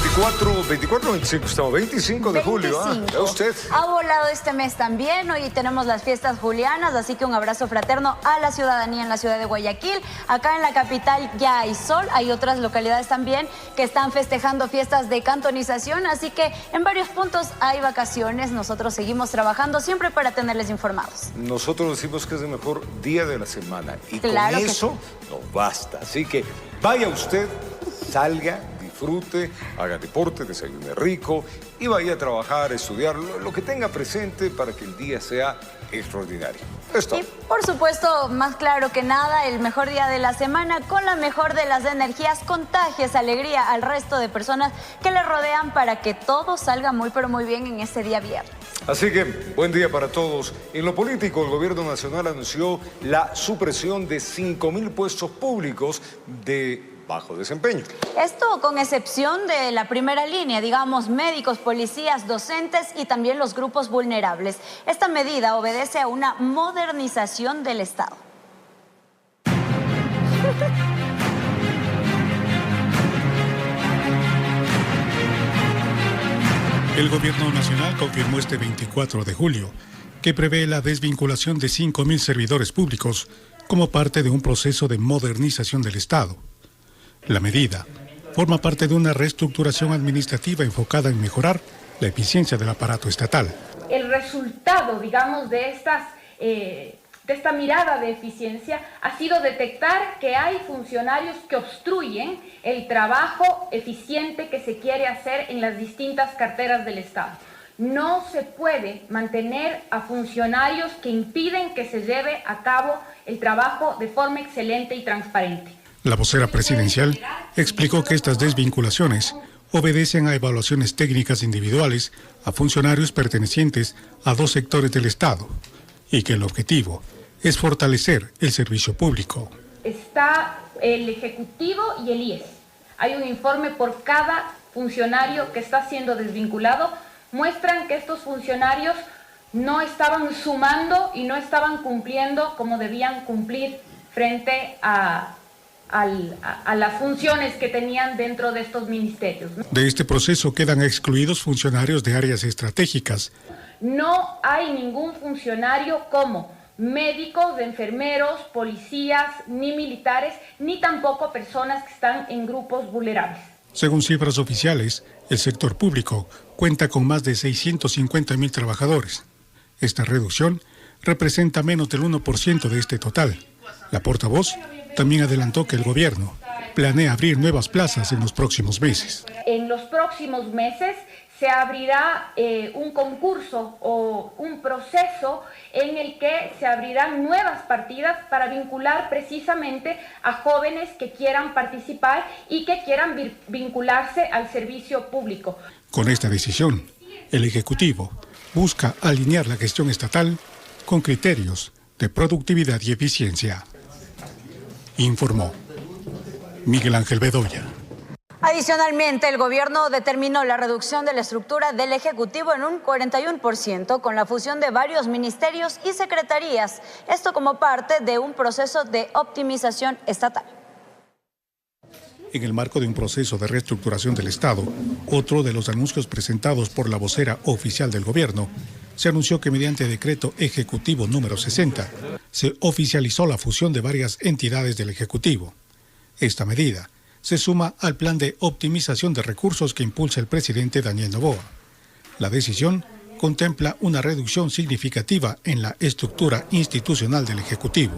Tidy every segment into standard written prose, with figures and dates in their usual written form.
24, 25, estamos 25 de julio. ¿Ve usted? Ha volado este mes también. Hoy tenemos las fiestas julianas, así que un abrazo fraterno a la ciudadanía en la ciudad de Guayaquil. Acá en la capital ya hay sol, hay otras localidades también que están festejando fiestas de cantonización, así que en varios puntos hay vacaciones. Nosotros seguimos trabajando siempre para tenerles informados. Nosotros decimos que es el mejor día de la semana y claro con eso nos basta. Así que vaya usted, salga, disfrute, haga deporte, desayune rico y vaya a trabajar, estudiar, lo que tenga presente para que el día sea extraordinario. Esto. Y por supuesto, más claro que nada, el mejor día de la semana con la mejor de las energías, contagies alegría al resto de personas que le rodean para que todo salga muy pero muy bien en este día viernes. Así que, buen día para todos. En lo político, el gobierno nacional anunció la supresión de 5.000 puestos públicos de bajo desempeño. Esto con excepción de la primera línea, digamos, médicos, policías, docentes y también los grupos vulnerables. Esta medida obedece a una modernización del Estado. El gobierno nacional confirmó este 24 de julio que prevé la desvinculación de 5.000 servidores públicos como parte de un proceso de modernización del Estado. La medida forma parte de una reestructuración administrativa enfocada en mejorar la eficiencia del aparato estatal. El resultado, digamos, de esta mirada de eficiencia ha sido detectar que hay funcionarios que obstruyen el trabajo eficiente que se quiere hacer en las distintas carteras del Estado. No se puede mantener a funcionarios que impiden que se lleve a cabo el trabajo de forma excelente y transparente. La vocera presidencial explicó que estas desvinculaciones obedecen a evaluaciones técnicas individuales a funcionarios pertenecientes a 2 sectores del Estado y que el objetivo es fortalecer el servicio público. Está el Ejecutivo y el IES. Hay un informe por cada funcionario que está siendo desvinculado. Muestran que estos funcionarios no estaban sumando y no estaban cumpliendo como debían cumplir frente a las funciones que tenían dentro de estos ministerios. De este proceso quedan excluidos funcionarios de áreas estratégicas. No hay ningún funcionario como médicos, enfermeros, policías, ni militares, ni tampoco personas que están en grupos vulnerables. Según cifras oficiales, el sector público cuenta con más de 650.000 trabajadores. Esta reducción representa menos del 1% de este total. La portavoz también adelantó que el gobierno planea abrir nuevas plazas en los próximos meses. En los próximos meses se abrirá un concurso o un proceso en el que se abrirán nuevas partidas para vincular precisamente a jóvenes que quieran participar y que quieran vincularse al servicio público. Con esta decisión, el Ejecutivo busca alinear la gestión estatal con criterios de productividad y eficiencia. Informó Miguel Ángel Bedoya. Adicionalmente, el gobierno determinó la reducción de la estructura del Ejecutivo en un 41% con la fusión de varios ministerios y secretarías, esto como parte de un proceso de optimización estatal. En el marco de un proceso de reestructuración del Estado, otro de los anuncios presentados por la vocera oficial del gobierno, se anunció que mediante decreto ejecutivo número 60, se oficializó la fusión de varias entidades del Ejecutivo. Esta medida se suma al plan de optimización de recursos que impulsa el presidente Daniel Noboa. La decisión contempla una reducción significativa en la estructura institucional del Ejecutivo.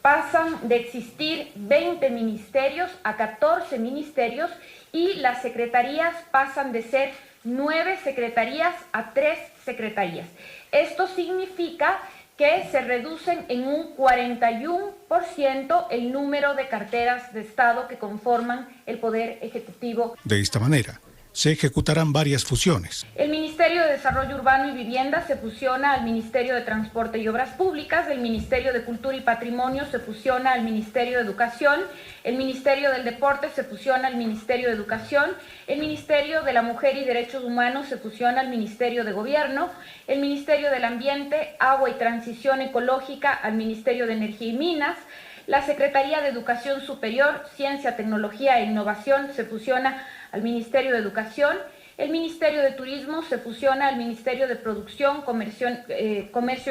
Pasan de existir 20 ministerios a 14 ministerios y las secretarías pasan de ser 9 secretarías a 3 secretarías. Esto significa que se reducen en un 41% el número de carteras de Estado que conforman el Poder Ejecutivo. De esta manera, se ejecutarán varias fusiones. El Ministerio de Desarrollo Urbano y Vivienda se fusiona al Ministerio de Transporte y Obras Públicas, el Ministerio de Cultura y Patrimonio se fusiona al Ministerio de Educación, el Ministerio del Deporte se fusiona al Ministerio de Educación, el Ministerio de la Mujer y Derechos Humanos se fusiona al Ministerio de Gobierno, el Ministerio del Ambiente, Agua y Transición Ecológica al Ministerio de Energía y Minas, la Secretaría de Educación Superior, Ciencia, Tecnología e Innovación se fusiona al Ministerio de Educación. El Ministerio de Turismo se fusiona al Ministerio de Producción, Comercio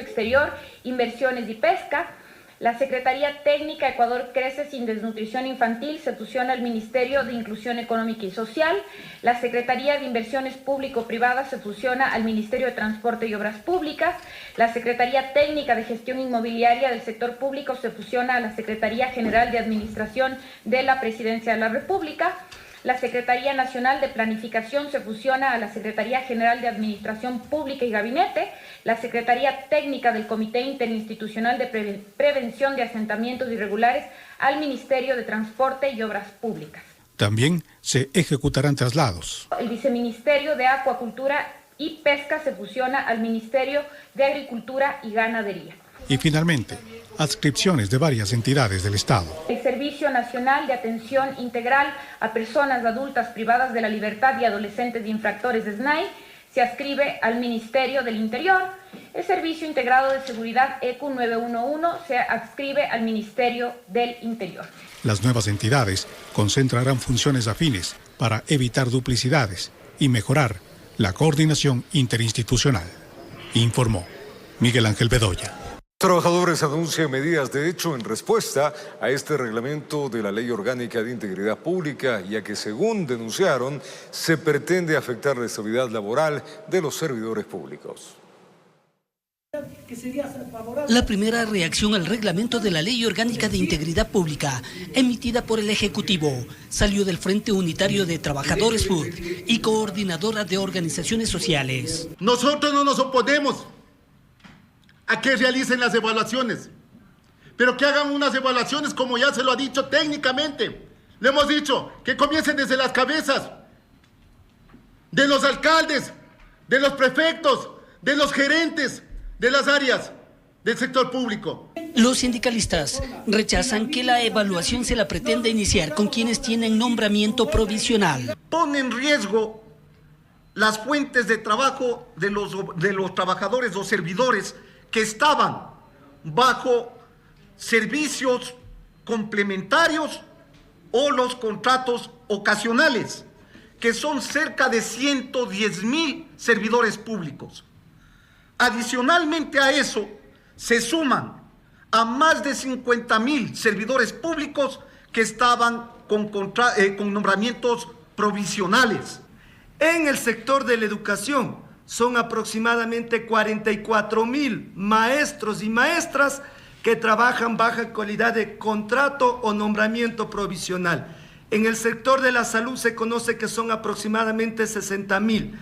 Exterior, Inversiones y Pesca. La Secretaría Técnica Ecuador Crece sin Desnutrición Infantil se fusiona al Ministerio de Inclusión Económica y Social. La Secretaría de Inversiones Público-Privadas se fusiona al Ministerio de Transporte y Obras Públicas. La Secretaría Técnica de Gestión Inmobiliaria del Sector Público se fusiona a la Secretaría General de Administración de la Presidencia de la República. La Secretaría Nacional de Planificación se fusiona a la Secretaría General de Administración Pública y Gabinete. La Secretaría Técnica del Comité Interinstitucional de Prevención de Asentamientos Irregulares al Ministerio de Transporte y Obras Públicas. También se ejecutarán traslados. El Viceministerio de Acuacultura y Pesca se fusiona al Ministerio de Agricultura y Ganadería. Y finalmente, adscripciones de varias entidades del Estado. El Servicio Nacional de Atención Integral a Personas Adultas Privadas de la Libertad y Adolescentes Infractores de SNAI se adscribe al Ministerio del Interior. El Servicio Integrado de Seguridad ECU 911 se adscribe al Ministerio del Interior. Las nuevas entidades concentrarán funciones afines para evitar duplicidades y mejorar la coordinación interinstitucional, informó Miguel Ángel Bedoya. Trabajadores anuncian medidas de hecho en respuesta a este reglamento de la Ley Orgánica de Integridad Pública, ya que según denunciaron, se pretende afectar la estabilidad laboral de los servidores públicos. La primera reacción al reglamento de la Ley Orgánica de Integridad Pública, emitida por el Ejecutivo, salió del Frente Unitario de Trabajadores FUT y Coordinadora de Organizaciones Sociales. Nosotros no nos oponemos a que realicen las evaluaciones, pero que hagan unas evaluaciones como ya se lo ha dicho técnicamente. Le hemos dicho que comiencen desde las cabezas de los alcaldes, de los prefectos, de los gerentes de las áreas del sector público. Los sindicalistas rechazan que la evaluación se la pretenda iniciar con quienes tienen nombramiento provisional. Pone en riesgo las fuentes de trabajo de los trabajadores o servidores que estaban bajo servicios complementarios o los contratos ocasionales, que son cerca de 110,000 servidores públicos. Adicionalmente a eso, se suman a más de 50,000 servidores públicos que estaban con nombramientos provisionales. En el sector de la educación, son aproximadamente 44,000 maestros y maestras que trabajan bajo calidad de contrato o nombramiento provisional. En el sector de la salud se conoce que son aproximadamente 60,000.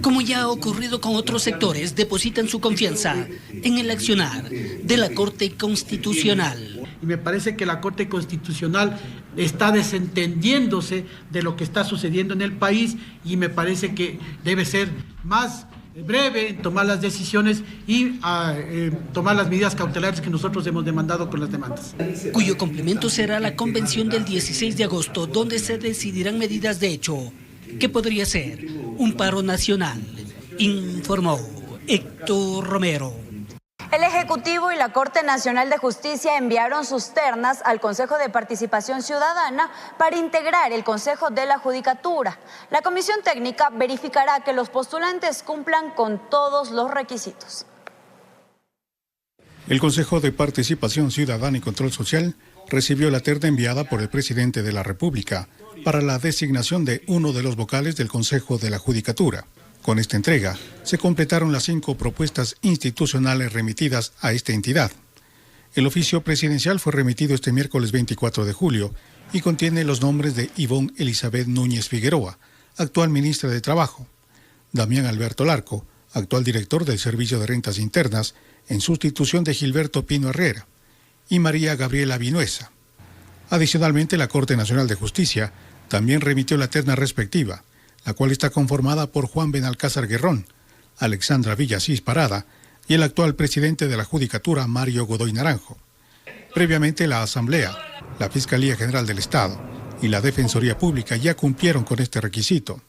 Como ya ha ocurrido con otros sectores, depositan su confianza en el accionar de la Corte Constitucional. Y me parece que la Corte Constitucional está desentendiéndose de lo que está sucediendo en el país y me parece que debe ser más breve en tomar las decisiones y tomar las medidas cautelares que nosotros hemos demandado con las demandas. Cuyo complemento será la convención del 16 de agosto, donde se decidirán medidas de hecho, que podría ser un paro nacional, informó Héctor Romero. El Ejecutivo y la Corte Nacional de Justicia enviaron sus ternas al Consejo de Participación Ciudadana para integrar el Consejo de la Judicatura. La Comisión Técnica verificará que los postulantes cumplan con todos los requisitos. El Consejo de Participación Ciudadana y Control Social recibió la terna enviada por el presidente de la República para la designación de uno de los vocales del Consejo de la Judicatura. Con esta entrega, se completaron las 5 propuestas institucionales remitidas a esta entidad. El oficio presidencial fue remitido este miércoles 24 de julio y contiene los nombres de Ivonne Elizabeth Núñez Figueroa, actual ministra de Trabajo, Damián Alberto Larco, actual director del Servicio de Rentas Internas, en sustitución de Gilberto Pino Herrera, y María Gabriela Vinuesa. Adicionalmente, la Corte Nacional de Justicia también remitió la terna respectiva, la cual está conformada por Juan Benalcázar Guerrón, Alexandra Villasís Parada y el actual presidente de la Judicatura, Mario Godoy Naranjo. Previamente, la Asamblea, la Fiscalía General del Estado y la Defensoría Pública ya cumplieron con este requisito.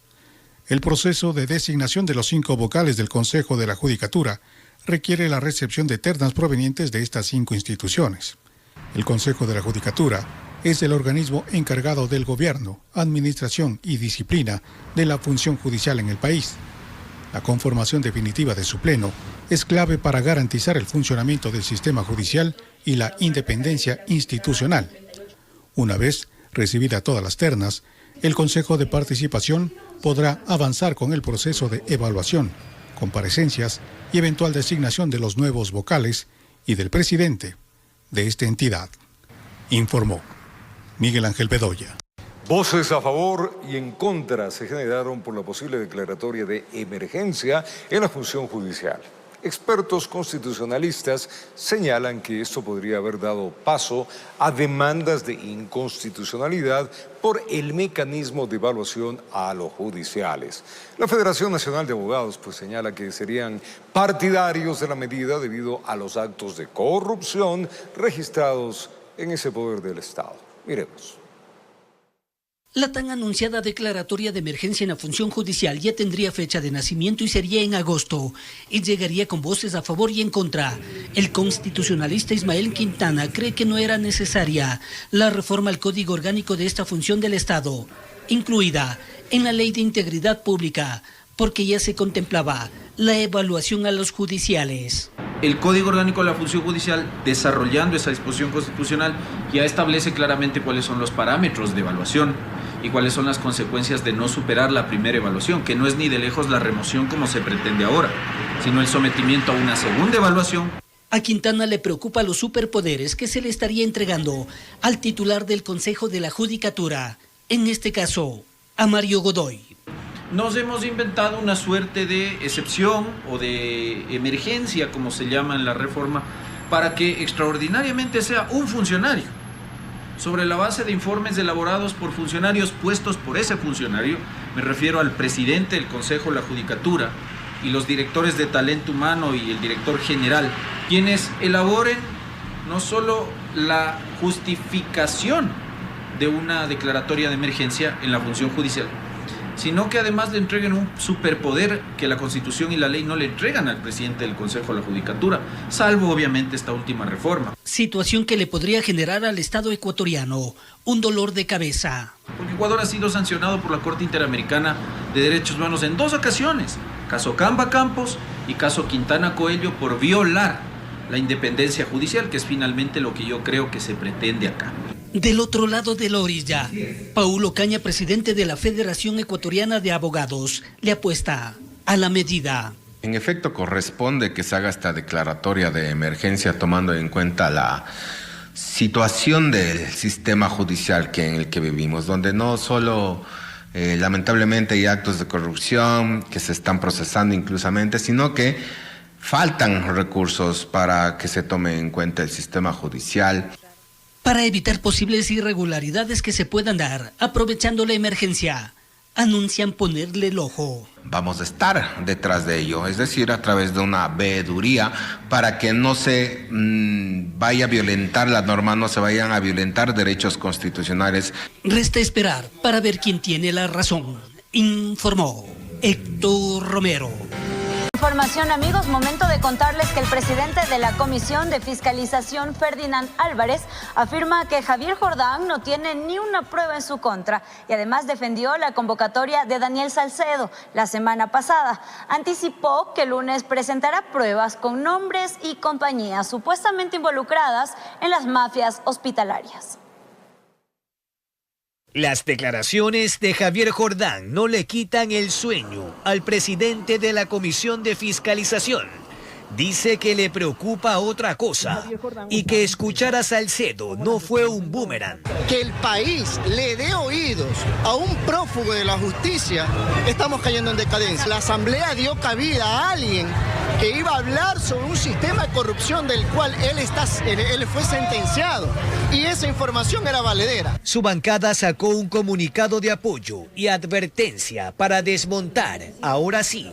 El proceso de designación de los 5 vocales del Consejo de la Judicatura requiere la recepción de ternas provenientes de estas 5 instituciones. El Consejo de la Judicatura es el organismo encargado del gobierno, administración y disciplina de la función judicial en el país. La conformación definitiva de su pleno es clave para garantizar el funcionamiento del sistema judicial y la independencia institucional. Una vez recibidas todas las ternas, el Consejo de Participación podrá avanzar con el proceso de evaluación, comparecencias y eventual designación de los nuevos vocales y del presidente de esta entidad, informó Miguel Ángel Bedoya. Voces a favor y en contra se generaron por la posible declaratoria de emergencia en la función judicial. Expertos constitucionalistas señalan que esto podría haber dado paso a demandas de inconstitucionalidad por el mecanismo de evaluación a los judiciales. La Federación Nacional de Abogados señala que serían partidarios de la medida debido a los actos de corrupción registrados en ese poder del Estado. Miremos. La tan anunciada declaratoria de emergencia en la función judicial ya tendría fecha de nacimiento y sería en agosto, y llegaría con voces a favor y en contra. El constitucionalista Ismael Quintana cree que no era necesaria la reforma al Código Orgánico de esta función del Estado, incluida en la Ley de Integridad Pública, porque ya se contemplaba la evaluación a los judiciales. El Código Orgánico de la Función Judicial, desarrollando esa disposición constitucional, ya establece claramente cuáles son los parámetros de evaluación y cuáles son las consecuencias de no superar la primera evaluación, que no es ni de lejos la remoción como se pretende ahora, sino el sometimiento a una segunda evaluación. A Quintana le preocupa los superpoderes que se le estaría entregando al titular del Consejo de la Judicatura, en este caso, a Mario Godoy. Nos hemos inventado una suerte de excepción o de emergencia, como se llama en la reforma, para que extraordinariamente sea un funcionario. Sobre la base de informes elaborados por funcionarios puestos por ese funcionario, me refiero al presidente del Consejo de la Judicatura y los directores de talento humano y el director general, quienes elaboren no solo la justificación de una declaratoria de emergencia en la función judicial, sino que además le entreguen un superpoder que la Constitución y la ley no le entregan al presidente del Consejo de la Judicatura, salvo obviamente esta última reforma. Situación que le podría generar al Estado ecuatoriano un dolor de cabeza. Porque Ecuador ha sido sancionado por la Corte Interamericana de Derechos Humanos en 2 ocasiones, caso Camba Campos y caso Quintana Coelho, por violar la independencia judicial, que es finalmente lo que yo creo que se pretende acá. Del otro lado de la orilla, Paulo Caña, presidente de la Federación Ecuatoriana de Abogados, le apuesta a la medida. En efecto, corresponde que se haga esta declaratoria de emergencia tomando en cuenta la situación del sistema judicial en el que vivimos, donde no solo lamentablemente hay actos de corrupción que se están procesando inclusamente, sino que faltan recursos para que se tome en cuenta el sistema judicial. Para evitar posibles irregularidades que se puedan dar, aprovechando la emergencia, anuncian ponerle el ojo. Vamos a estar detrás de ello, es decir, a través de una veeduría para que no se vaya a violentar la norma, no se vayan a violentar derechos constitucionales. Resta esperar para ver quién tiene la razón, informó Héctor Romero. Información, amigos, momento de contarles que el presidente de la Comisión de Fiscalización, Ferdinand Álvarez, afirma que Javier Jordán no tiene ni una prueba en su contra y además defendió la convocatoria de Daniel Salcedo la semana pasada. Anticipó que el lunes presentará pruebas con nombres y compañías supuestamente involucradas en las mafias hospitalarias. Las declaraciones de Javier Jordán no le quitan el sueño al presidente de la Comisión de Fiscalización. Dice que le preocupa otra cosa y que escuchar a Salcedo no fue un boomerang. Que el país le dé oídos a un prófugo de la justicia, estamos cayendo en decadencia. La Asamblea dio cabida a alguien que iba a hablar sobre un sistema de corrupción del cual él fue sentenciado y esa información era valedera. Su bancada sacó un comunicado de apoyo y advertencia para desmontar, ahora sí,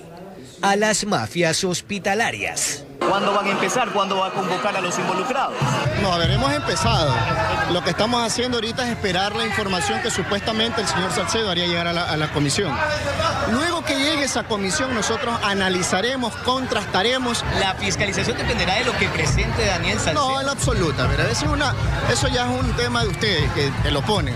a las mafias hospitalarias. ¿Cuándo van a empezar? ¿Cuándo va a convocar a los involucrados? No, a ver, hemos empezado. Lo que estamos haciendo ahorita es esperar la información que supuestamente el señor Salcedo haría llegar a la comisión. Luego que que llegue esa comisión, nosotros analizaremos, contrastaremos. La fiscalización dependerá de lo que presente Daniel Salcedo. No, en la absoluta, pero eso ya es un tema de ustedes que lo ponen.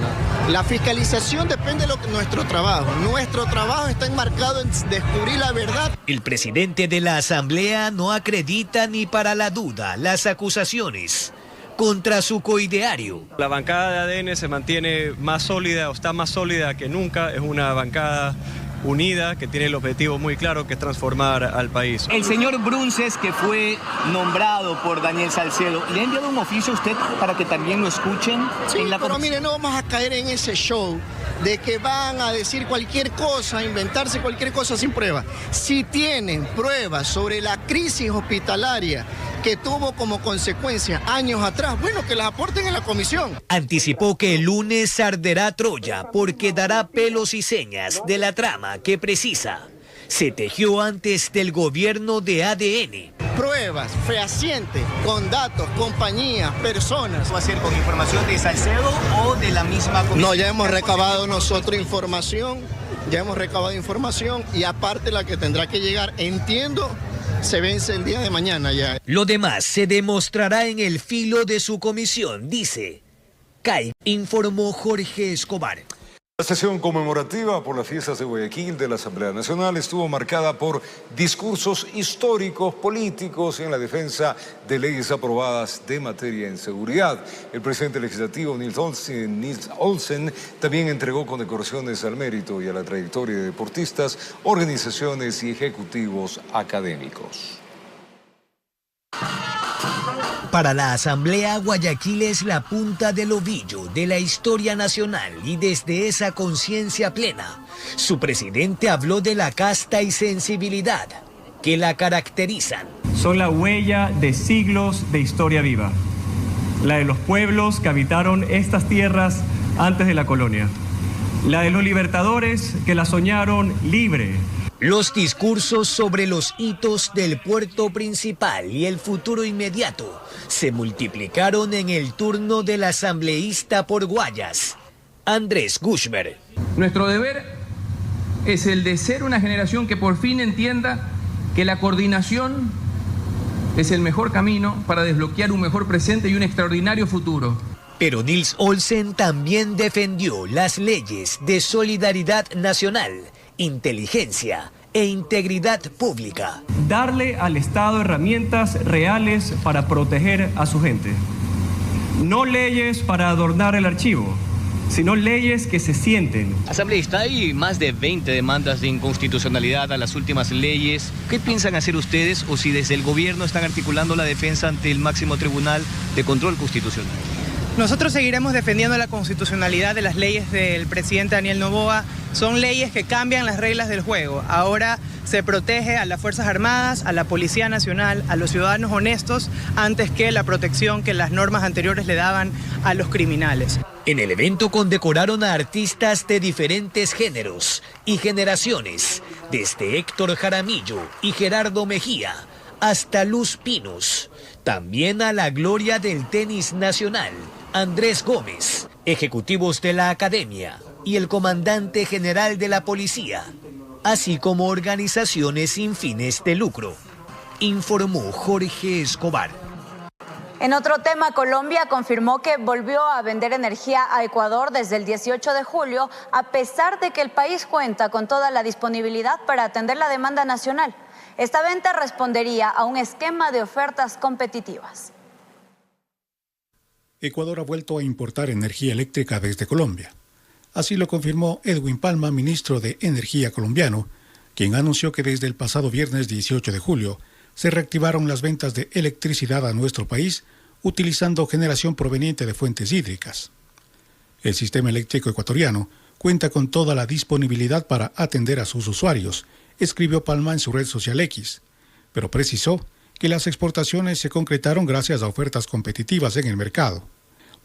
La fiscalización depende de nuestro trabajo. Nuestro trabajo está enmarcado en descubrir la verdad. El presidente de la Asamblea no acredita ni para la duda las acusaciones contra su coideario. La bancada de ADN se mantiene más sólida o está más sólida que nunca. Es una bancada unida que tiene el objetivo muy claro, que es transformar al país. El señor Brunces, que fue nombrado por Daniel Salcedo, ¿le ha enviado un oficio a usted para que también lo escuchen? Sí, pero mire, no vamos a caer en ese show de que van a decir cualquier cosa, inventarse cualquier cosa sin pruebas. Si tienen pruebas sobre la crisis hospitalaria que tuvo como consecuencia años atrás, bueno, que las aporten en la comisión. Anticipó que el lunes arderá Troya porque dará pelos y señas de la trama que precisa se tejió antes del gobierno de ADN. Pruebas fehacientes, con datos, compañías, personas. ¿Va a ser con información de Salcedo o de la misma comisión? No, ya hemos recabado nosotros información, y aparte la que tendrá que llegar, entiendo, se vence el día de mañana ya. Lo demás se demostrará en el filo de su comisión, dice CAI, informó Jorge Escobar. La sesión conmemorativa por las fiestas de Guayaquil de la Asamblea Nacional estuvo marcada por discursos históricos, políticos en la defensa de leyes aprobadas de materia en seguridad. El presidente legislativo Nils Olsen también entregó condecoraciones al mérito y a la trayectoria de deportistas, organizaciones y ejecutivos académicos. Para la Asamblea, Guayaquil es la punta del ovillo de la historia nacional y desde esa conciencia plena, su presidente habló de la casta y sensibilidad que la caracterizan. Son la huella de siglos de historia viva, la de los pueblos que habitaron estas tierras antes de la colonia, la de los libertadores que la soñaron libre. Los discursos sobre los hitos del puerto principal y el futuro inmediato se multiplicaron en el turno del asambleísta por Guayas, Andrés Gushmer. Nuestro deber es el de ser una generación que por fin entienda que la coordinación es el mejor camino para desbloquear un mejor presente y un extraordinario futuro. Pero Nils Olsen también defendió las leyes de solidaridad nacional, inteligencia e integridad pública. Darle al Estado herramientas reales para proteger a su gente. No leyes para adornar el archivo, sino leyes que se sienten. Asambleísta, hay más de 20 demandas de inconstitucionalidad a las últimas leyes. ¿Qué piensan hacer ustedes o si desde el gobierno están articulando la defensa ante el máximo tribunal de control constitucional? Nosotros seguiremos defendiendo la constitucionalidad de las leyes del presidente Daniel Noboa. Son leyes que cambian las reglas del juego. Ahora se protege a las Fuerzas Armadas, a la Policía Nacional, a los ciudadanos honestos, antes que la protección que las normas anteriores le daban a los criminales. En el evento condecoraron a artistas de diferentes géneros y generaciones, desde Héctor Jaramillo y Gerardo Mejía hasta Luz Pinos. También a la gloria del tenis nacional, Andrés Gómez, ejecutivos de la Academia y el comandante general de la Policía, así como organizaciones sin fines de lucro, informó Jorge Escobar. En otro tema, Colombia confirmó que volvió a vender energía a Ecuador desde el 18 de julio, a pesar de que el país cuenta con toda la disponibilidad para atender la demanda nacional. Esta venta respondería a un esquema de ofertas competitivas. Ecuador ha vuelto a importar energía eléctrica desde Colombia. Así lo confirmó Edwin Palma, ministro de Energía colombiano, quien anunció que desde el pasado viernes 18 de julio se reactivaron las ventas de electricidad a nuestro país utilizando generación proveniente de fuentes hídricas. El sistema eléctrico ecuatoriano cuenta con toda la disponibilidad para atender a sus usuarios, escribió Palma en su red social X, pero precisó que las exportaciones se concretaron gracias a ofertas competitivas en el mercado.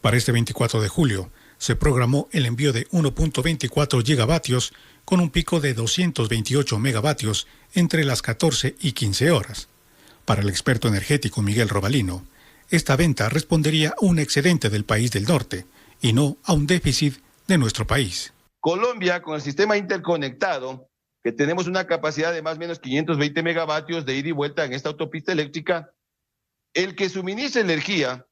Para este 24 de julio se programó el envío de 1.24 gigavatios con un pico de 228 megavatios entre las 14 y 15 horas. Para el experto energético Miguel Robalino, esta venta respondería a un excedente del país del norte y no a un déficit de nuestro país. Colombia, con el sistema interconectado, que tenemos una capacidad de más o menos 520 megavatios de ida y vuelta en esta autopista eléctrica. El que suministra energía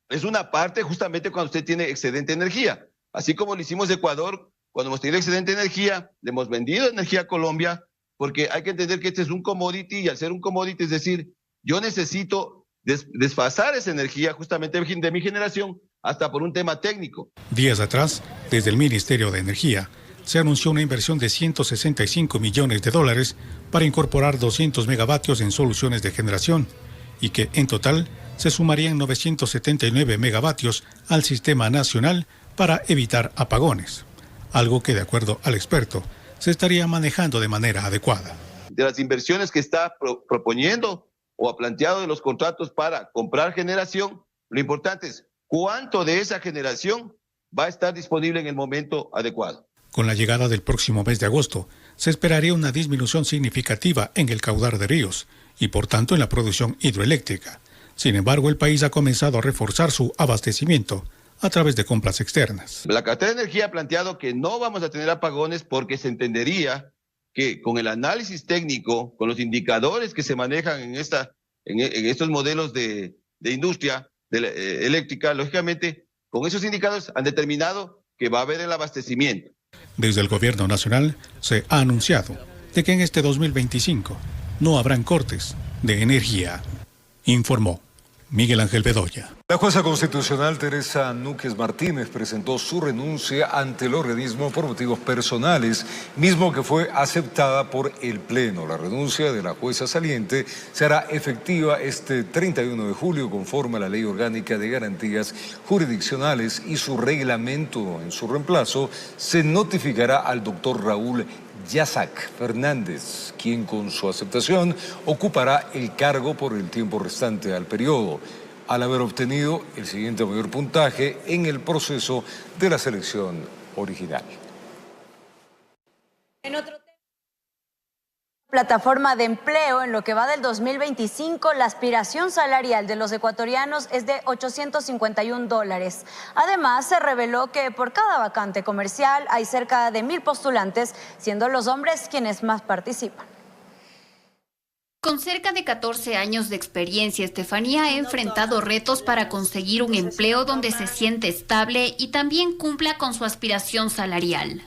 es una parte justamente cuando usted tiene excedente de energía. Así como lo hicimos en Ecuador, cuando hemos tenido excedente de energía, le hemos vendido energía a Colombia, porque hay que entender que este es un commodity, y al ser un commodity, es decir, yo necesito desfasar esa energía justamente de mi generación hasta por un tema técnico. Días atrás, desde el Ministerio de Energía, se anunció una inversión de $165 millones para incorporar 200 megavatios en soluciones de generación y que en total se sumarían 979 megavatios al sistema nacional para evitar apagones, algo que de acuerdo al experto se estaría manejando de manera adecuada. De las inversiones que está proponiendo o ha planteado de los contratos para comprar generación, lo importante es cuánto de esa generación va a estar disponible en el momento adecuado. Con la llegada del próximo mes de agosto, se esperaría una disminución significativa en el caudal de ríos y, por tanto, en la producción hidroeléctrica. Sin embargo, el país ha comenzado a reforzar su abastecimiento a través de compras externas. La cartera de energía ha planteado que no vamos a tener apagones porque se entendería que con el análisis técnico, con los indicadores que se manejan en estos modelos de industria eléctrica, lógicamente, con esos indicadores han determinado que va a haber el abastecimiento. Desde el gobierno nacional se ha anunciado de que en este 2025 no habrán cortes de energía, informó Miguel Ángel Bedoya. La jueza constitucional Teresa Núquez Martínez presentó su renuncia ante el organismo por motivos personales, mismo que fue aceptada por el Pleno. La renuncia de la jueza saliente será efectiva este 31 de julio conforme a la Ley Orgánica de Garantías Jurisdiccionales y su reglamento. En su reemplazo se notificará al doctor Raúl Yasac Fernández, quien con su aceptación ocupará el cargo por el tiempo restante al periodo, al haber obtenido el siguiente mayor puntaje en el proceso de la selección original. En otro tema, plataforma de empleo, en lo que va del 2025, la aspiración salarial de los ecuatorianos es de $851. Además, se reveló que por cada vacante comercial hay cerca de 1,000 postulantes, siendo los hombres quienes más participan. Con cerca de 14 años de experiencia, Estefanía ha enfrentado retos para conseguir un empleo donde se siente estable y también cumpla con su aspiración salarial.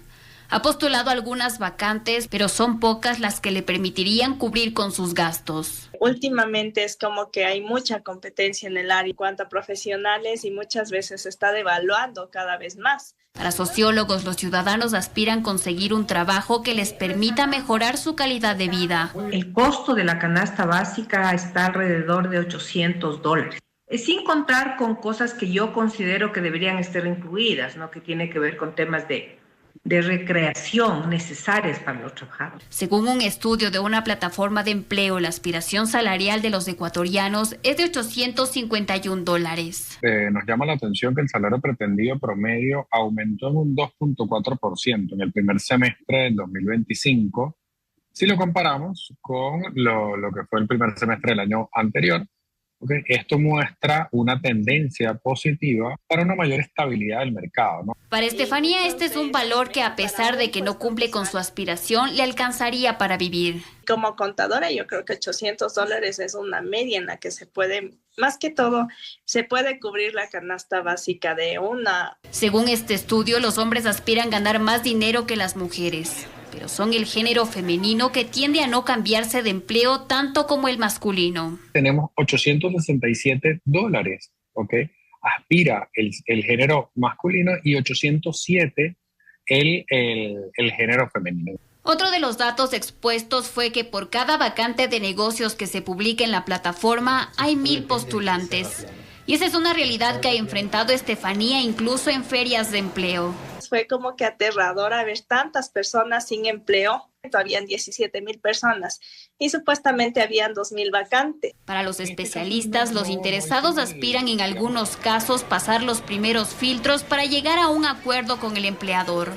Ha postulado algunas vacantes, pero son pocas las que le permitirían cubrir con sus gastos. Últimamente es como que hay mucha competencia en el área en cuanto a profesionales y muchas veces se está devaluando cada vez más. Para sociólogos, los ciudadanos aspiran a conseguir un trabajo que les permita mejorar su calidad de vida. El costo de la canasta básica está alrededor de $800. Sin contar con cosas que yo considero que deberían estar incluidas, ¿no? Que tiene que ver con temas de recreación necesarias para los trabajadores. Según un estudio de una plataforma de empleo, la aspiración salarial de los ecuatorianos es de $851. Nos llama la atención que el salario pretendido promedio aumentó en un 2.4% en el primer semestre del 2025, si lo comparamos con lo que fue el primer semestre del año anterior. Okay. Esto muestra una tendencia positiva para una mayor estabilidad del mercado, ¿no? Para Estefanía, este es un valor que, a pesar de que no cumple con su aspiración, le alcanzaría para vivir. Como contadora, yo creo que $800 es una media en la que se puede, más que todo, se puede cubrir la canasta básica de una. Según este estudio, los hombres aspiran a ganar más dinero que las mujeres, pero son el género femenino que tiende a no cambiarse de empleo tanto como el masculino. Tenemos $867, ¿ok? Aspira el género masculino y 807 el género femenino. Otro de los datos expuestos fue que por cada vacante de negocios que se publica en la plataforma hay 1,000 postulantes. Y esa es una realidad que ha enfrentado Estefanía incluso en ferias de empleo. Fue como que aterrador ver tantas personas sin empleo. Habían 17,000 personas y supuestamente habían 2,000 vacantes. Para los especialistas, los interesados aspiran en algunos casos pasar los primeros filtros para llegar a un acuerdo con el empleador.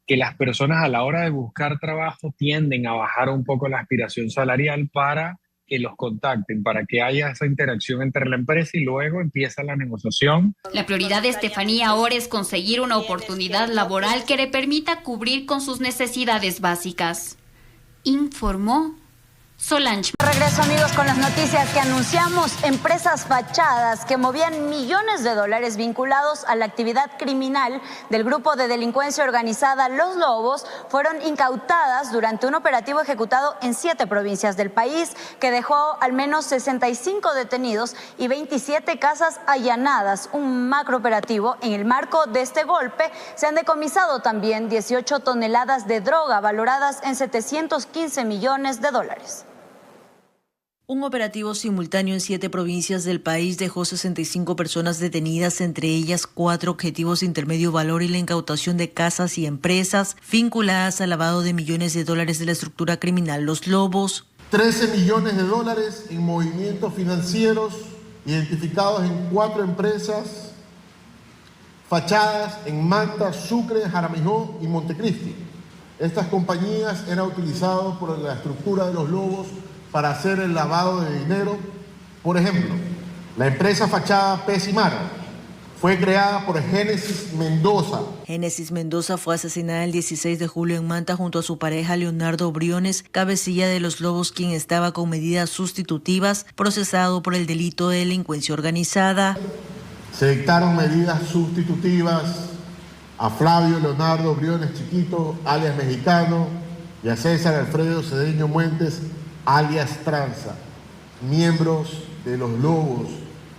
Que las personas a la hora de buscar trabajo tienden a bajar un poco la aspiración salarial para que los contacten, para que haya esa interacción entre la empresa y luego empieza la negociación. La prioridad de Estefanía ahora es conseguir una oportunidad laboral que le permita cubrir con sus necesidades básicas. informó Solange. Regreso, amigos, con las noticias que anunciamos. Empresas fachadas que movían millones de dólares vinculados a la actividad criminal del grupo de delincuencia organizada Los Lobos fueron incautadas durante un operativo ejecutado en 7 provincias del país que dejó al menos 65 detenidos y 27 casas allanadas. Un macrooperativo. En el marco de este golpe se han decomisado también 18 toneladas de droga valoradas en 715 millones de dólares. Un operativo simultáneo en 7 provincias del país dejó 65 personas detenidas, entre ellas 4 objetivos de intermedio valor y la incautación de casas y empresas vinculadas al lavado de millones de dólares de la estructura criminal Los Lobos. 13 millones de dólares en movimientos financieros identificados en 4 empresas fachadas en Manta, Sucre, Jaramillo y Montecristi. Estas compañías eran utilizadas por la estructura de Los Lobos para hacer el lavado de dinero. Por ejemplo, la empresa fachada Pesimar fue creada por Génesis Mendoza. Génesis Mendoza fue asesinada el 16 de julio en Manta junto a su pareja Leonardo Briones, cabecilla de Los Lobos, quien estaba con medidas sustitutivas, procesado por el delito de delincuencia organizada. Se dictaron medidas sustitutivas a Flavio Leonardo Briones Chiquito, alias Mexicano, y a César Alfredo Cedeño Muentes, alias Tranza, miembros de Los Lobos,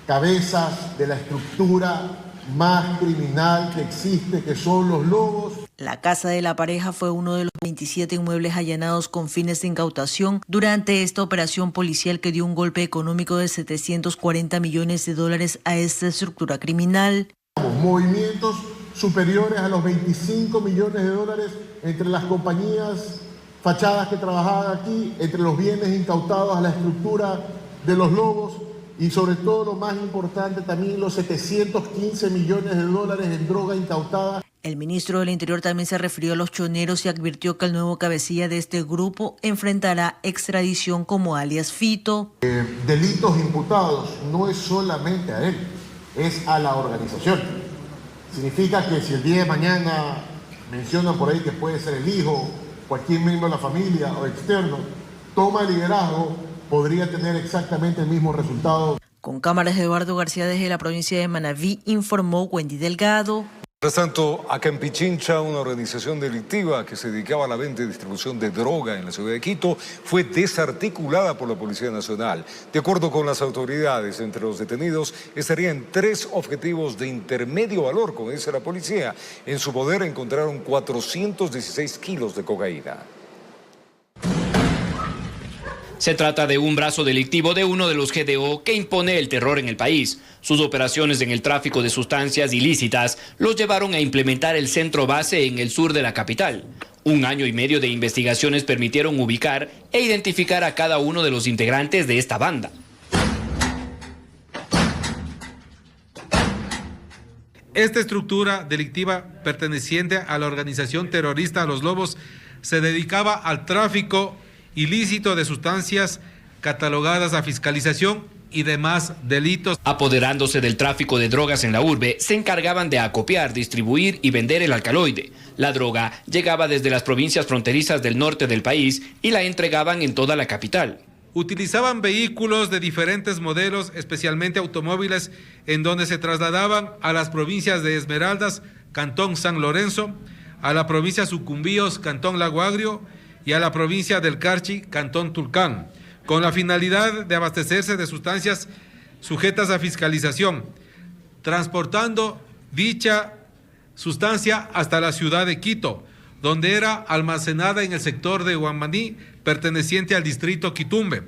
cabezas de la estructura más criminal que existe, que son Los Lobos. La casa de la pareja fue uno de los 27 inmuebles allanados con fines de incautación durante esta operación policial que dio un golpe económico de 740 millones de dólares a esta estructura criminal. Movimientos superiores a los 25 millones de dólares entre las compañías fachadas que trabajaban aquí, entre los bienes incautados a la estructura de Los Lobos y sobre todo lo más importante también los 715 millones de dólares en droga incautada. El ministro del Interior también se refirió a los choneros y advirtió que el nuevo cabecilla de este grupo enfrentará extradición como alias Fito. Delitos imputados no es solamente a él, es a la organización. Significa que si el día de mañana mencionan por ahí que puede ser el hijo, cualquier miembro de la familia o externo, toma el liderazgo, podría tener exactamente el mismo resultado. Con cámaras de Eduardo García desde la provincia de Manabí, informó Wendy Delgado. Mientras tanto, acá en Pichincha, una organización delictiva que se dedicaba a la venta y distribución de droga en la ciudad de Quito fue desarticulada por la Policía Nacional. De acuerdo con las autoridades, entre los detenidos estarían 3 objetivos de intermedio valor, como dice la policía. En su poder encontraron 416 kilos de cocaína. Se trata de un brazo delictivo de uno de los GDO que impone el terror en el país. Sus operaciones en el tráfico de sustancias ilícitas los llevaron a implementar el centro base en el sur de la capital. 1 año y medio de investigaciones permitieron ubicar e identificar a cada uno de los integrantes de esta banda. Esta estructura delictiva perteneciente a la organización terrorista Los Lobos se dedicaba al tráfico ilícito de sustancias catalogadas a fiscalización y demás delitos. Apoderándose del tráfico de drogas en la urbe, se encargaban de acopiar, distribuir y vender el alcaloide. La droga llegaba desde las provincias fronterizas del norte del país y la entregaban en toda la capital. Utilizaban vehículos de diferentes modelos, especialmente automóviles, en donde se trasladaban a las provincias de Esmeraldas, Cantón San Lorenzo, a la provincia Sucumbíos, Cantón Lago Agrio, y a la provincia del Carchi, Cantón Tulcán, con la finalidad de abastecerse de sustancias sujetas a fiscalización, transportando dicha sustancia hasta la ciudad de Quito, donde era almacenada en el sector de Huamaní, perteneciente al distrito Quitumbe,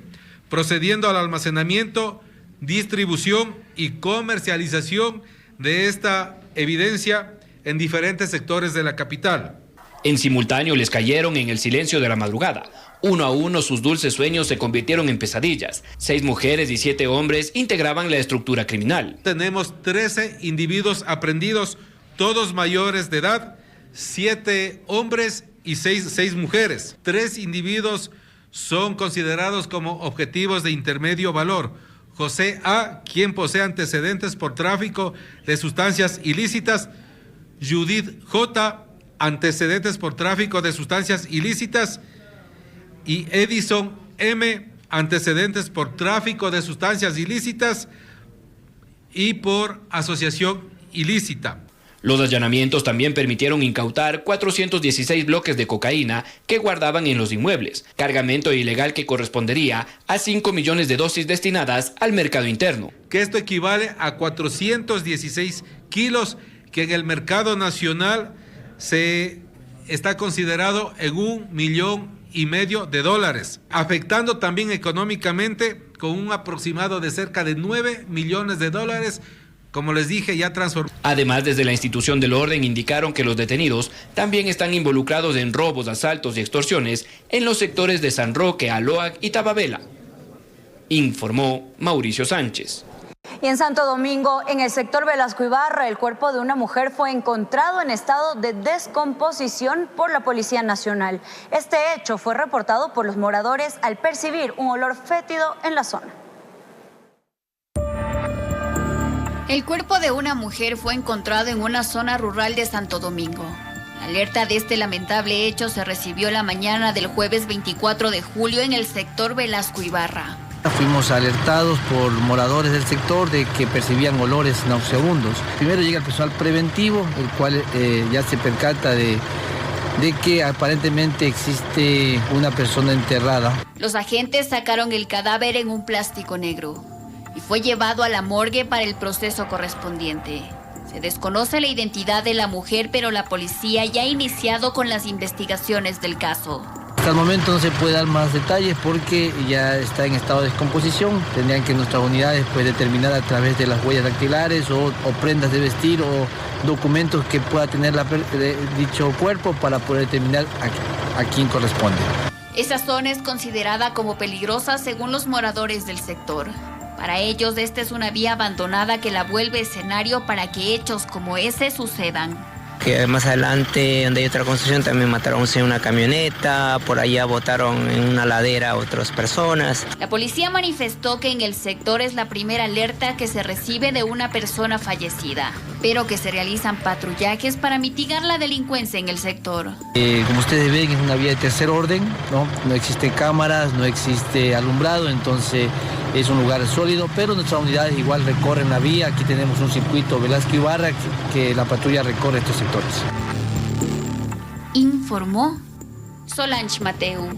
procediendo al almacenamiento, distribución y comercialización de esta evidencia en diferentes sectores de la capital. En simultáneo les cayeron en el silencio de la madrugada. 1 a 1 sus dulces sueños se convirtieron en pesadillas. 6 mujeres y 7 hombres integraban la estructura criminal. Tenemos 13 individuos aprehendidos, todos mayores de edad, 7 hombres y 6 mujeres. 3 individuos son considerados como objetivos de intermedio valor. José A., quien posee antecedentes por tráfico de sustancias ilícitas. Judith J., antecedentes por tráfico de sustancias ilícitas. y Edison M., antecedentes por tráfico de sustancias ilícitas y por asociación ilícita. Los allanamientos también permitieron incautar 416 bloques de cocaína que guardaban en los inmuebles, cargamento ilegal que correspondería a 5 millones de dosis destinadas al mercado interno. Que esto equivale a 416 kilos que en el mercado nacional se está considerado en $1,5 millones, afectando también económicamente con un aproximado de cerca de $9 millones. Como les dije, ya transformó. Además, desde la institución del orden indicaron que los detenidos también están involucrados en robos, asaltos y extorsiones en los sectores de San Roque, Aloac y Tababela. Informó Mauricio Sánchez. Y en Santo Domingo, en el sector Velasco Ibarra, el cuerpo de una mujer fue encontrado en estado de descomposición por la Policía Nacional. Este hecho fue reportado por los moradores al percibir un olor fétido en la zona. El cuerpo de una mujer fue encontrado en una zona rural de Santo Domingo. La alerta de este lamentable hecho se recibió la mañana del jueves 24 de julio en el sector Velasco Ibarra. Fuimos alertados por moradores del sector de que percibían olores nauseabundos. Primero llega el personal preventivo, el cual ya se percata de que aparentemente existe una persona enterrada. Los agentes sacaron el cadáver en un plástico negro y fue llevado a la morgue para el proceso correspondiente. Se desconoce la identidad de la mujer, pero la policía ya ha iniciado con las investigaciones del caso. Hasta el momento no se puede dar más detalles porque ya está en estado de descomposición. Tendrían que nuestras unidades determinar a través de las huellas dactilares o prendas de vestir o documentos que pueda tener dicho cuerpo para poder determinar a quién corresponde. Esa zona es considerada como peligrosa según los moradores del sector. Para ellos, esta es una vía abandonada que la vuelve escenario para que hechos como ese sucedan. Que más adelante, donde hay otra construcción, también mataron en una camioneta, por allá botaron en una ladera a otras personas. La policía manifestó que en el sector es la primera alerta que se recibe de una persona fallecida, pero que se realizan patrullajes para mitigar la delincuencia en el sector. Como ustedes ven, es una vía de tercer orden, no existen cámaras, no existe alumbrado, entonces es un lugar sólido, pero nuestras unidades igual recorren la vía. Aquí tenemos un circuito Velasco Ibarra que la patrulla recorre estos sectores. Informó Solange Mateu.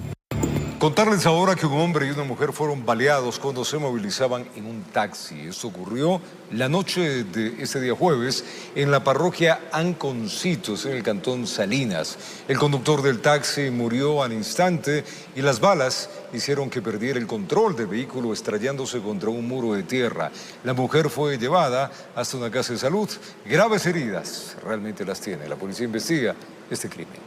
Contarles ahora que un hombre y una mujer fueron baleados cuando se movilizaban en un taxi. Esto ocurrió la noche de ese día jueves en la parroquia Anconcitos, en el cantón Salinas. El conductor del taxi murió al instante y las balas hicieron que perdiera el control del vehículo estrellándose contra un muro de tierra. La mujer fue llevada hasta una casa de salud. Graves heridas realmente las tiene. La policía investiga este crimen.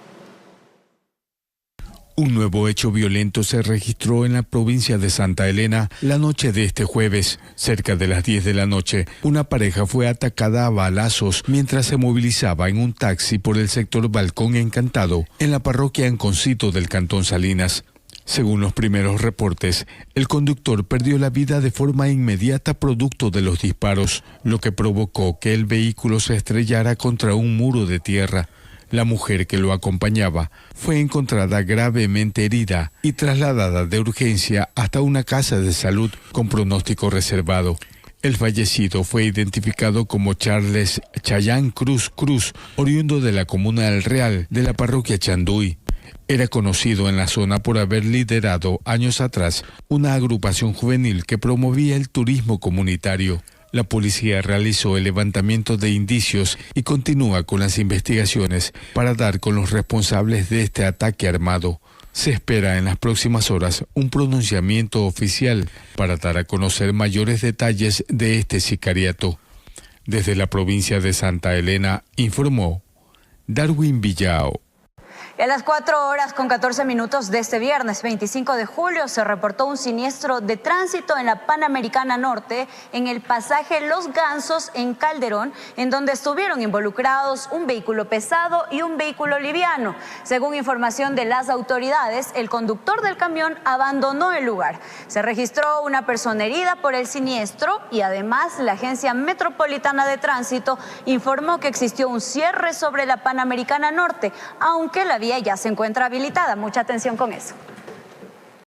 Un nuevo hecho violento se registró en la provincia de Santa Elena la noche de este jueves. Cerca de las 10 de la noche, una pareja fue atacada a balazos mientras se movilizaba en un taxi por el sector Balcón Encantado, en la parroquia Anconcito del cantón Salinas. Según los primeros reportes, el conductor perdió la vida de forma inmediata producto de los disparos, lo que provocó que el vehículo se estrellara contra un muro de tierra. La mujer que lo acompañaba fue encontrada gravemente herida y trasladada de urgencia hasta una casa de salud con pronóstico reservado. El fallecido fue identificado como Charles Chayán Cruz, oriundo de la comuna del Real, de la parroquia Chanduy. Era conocido en la zona por haber liderado años atrás una agrupación juvenil que promovía el turismo comunitario. La policía realizó el levantamiento de indicios y continúa con las investigaciones para dar con los responsables de este ataque armado. Se espera en las próximas horas un pronunciamiento oficial para dar a conocer mayores detalles de este sicariato. Desde la provincia de Santa Elena, informó Darwin Villao. A las 4:14 de este viernes 25 de julio se reportó un siniestro de tránsito en la Panamericana Norte en el pasaje Los Gansos en Calderón, en donde estuvieron involucrados un vehículo pesado y un vehículo liviano. Según información de las autoridades, el conductor del camión abandonó el lugar. Se registró una persona herida por el siniestro y además la Agencia Metropolitana de Tránsito informó que existió un cierre sobre la Panamericana Norte, aunque la vía ya se encuentra habilitada. Mucha atención con eso.